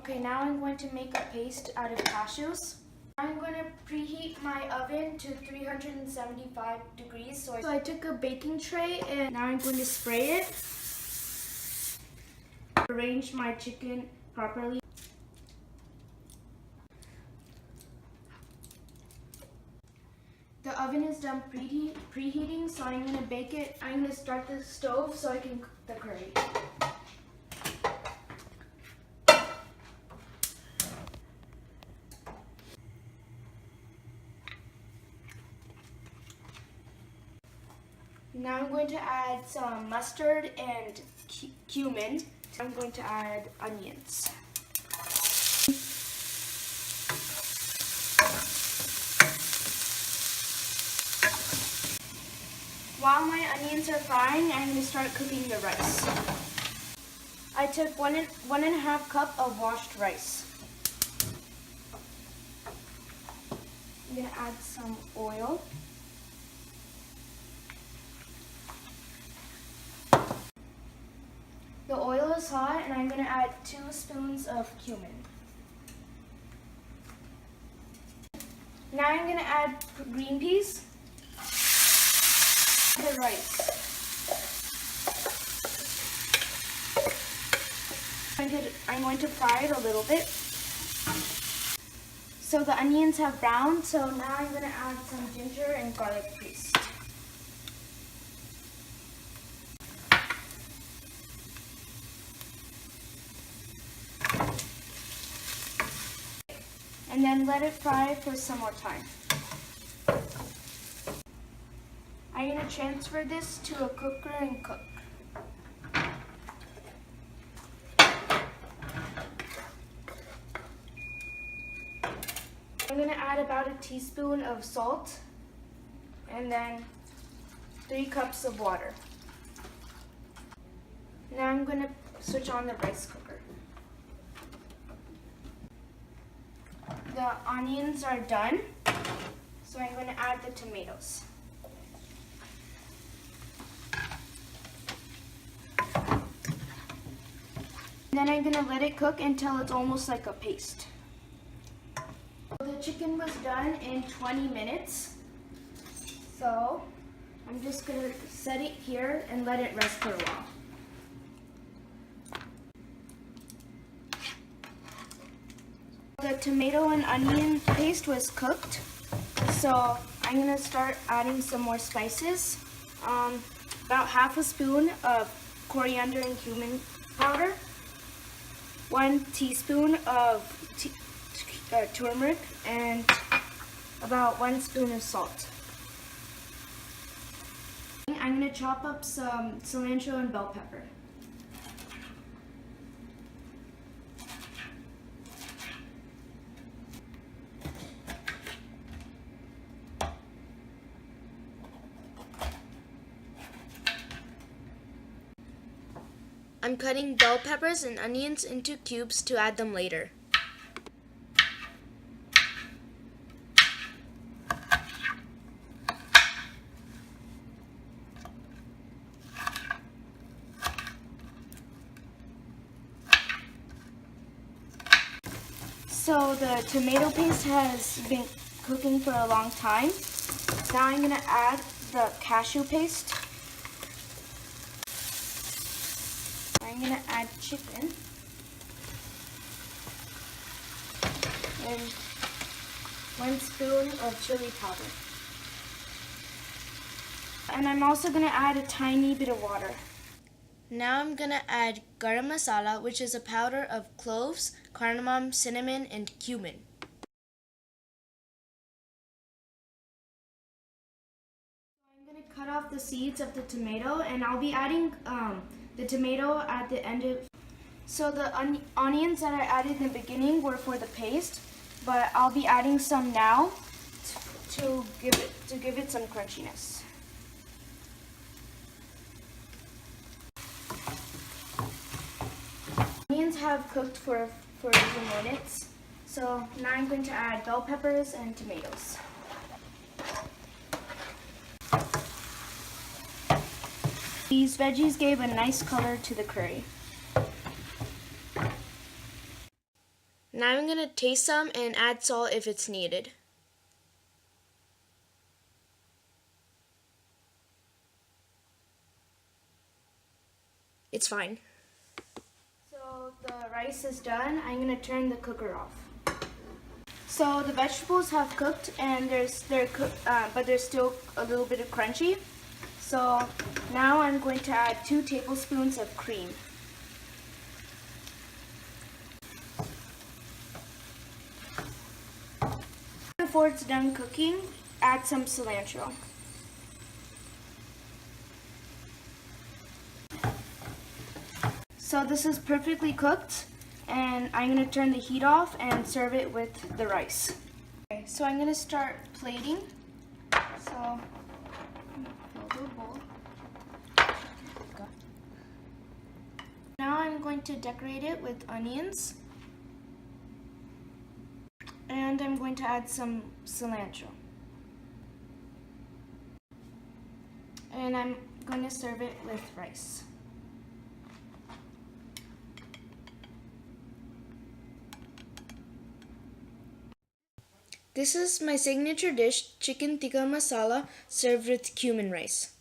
Okay, now I'm going to make a paste out of cashews. I'm going to preheat my oven to 375 degrees. So I took a baking tray and now I'm going to spray it. Arrange my chicken properly. The oven is done preheating, so I'm going to bake it. I'm going to start the stove so I can cook the curry. Now I'm going to add some mustard and cumin. I'm going to add onions. While my onions are frying, I'm going to start cooking the rice. I took 1.5 cup of washed rice. I'm going to add some oil. The oil is hot and I'm going to add 2 spoons of cumin. Now I'm going to add green peas. The rice. I'm going to fry it a little bit. So the onions have browned, so now I'm going to add some ginger and garlic paste. And then let it fry for some more time. I'm going to transfer this to a cooker and cook. I'm going to add about a teaspoon of salt and then 3 cups of water. Now I'm going to switch on the rice cooker. The onions are done, so I'm going to add the tomatoes. Then I'm going to let it cook until it's almost like a paste. The chicken was done in 20 minutes, so I'm just going to set it here and let it rest for a while. The tomato and onion paste was cooked, so I'm going to start adding some more spices. About half a spoon of coriander and cumin powder, 1 teaspoon of turmeric, and about 1 spoon of salt. I'm going to chop up some cilantro and bell pepper. I'm cutting bell peppers and onions into cubes to add them later. So the tomato paste has been cooking for a long time. Now I'm going to add the cashew paste. I'm going to add chicken and 1 spoon of chili powder. And I'm also going to add a tiny bit of water. Now I'm going to add garam masala, which is a powder of cloves, cardamom, cinnamon, and cumin. I'm going to cut off the seeds of the tomato, and I'll be adding the tomato at the end of. So the onions that I added in the beginning were for the paste, but I'll be adding some now to give it some crunchiness. Onions have cooked for a few minutes, so now I'm going to add bell peppers and tomatoes. These veggies gave a nice color to the curry. Now I'm going to taste some and add salt if it's needed. It's fine. So the rice is done. I'm going to turn the cooker off. So the vegetables have cooked and but they're still a little bit crunchy. So now I'm going to add 2 tablespoons of cream. Before it's done cooking, add some cilantro. So this is perfectly cooked, and I'm going to turn the heat off and serve it with the rice. Okay, so I'm going to start plating. So fill the bowl. Now I'm going to decorate it with onions, and I'm going to add some cilantro. And I'm going to serve it with rice. This is my signature dish, chicken tikka masala, served with cumin rice.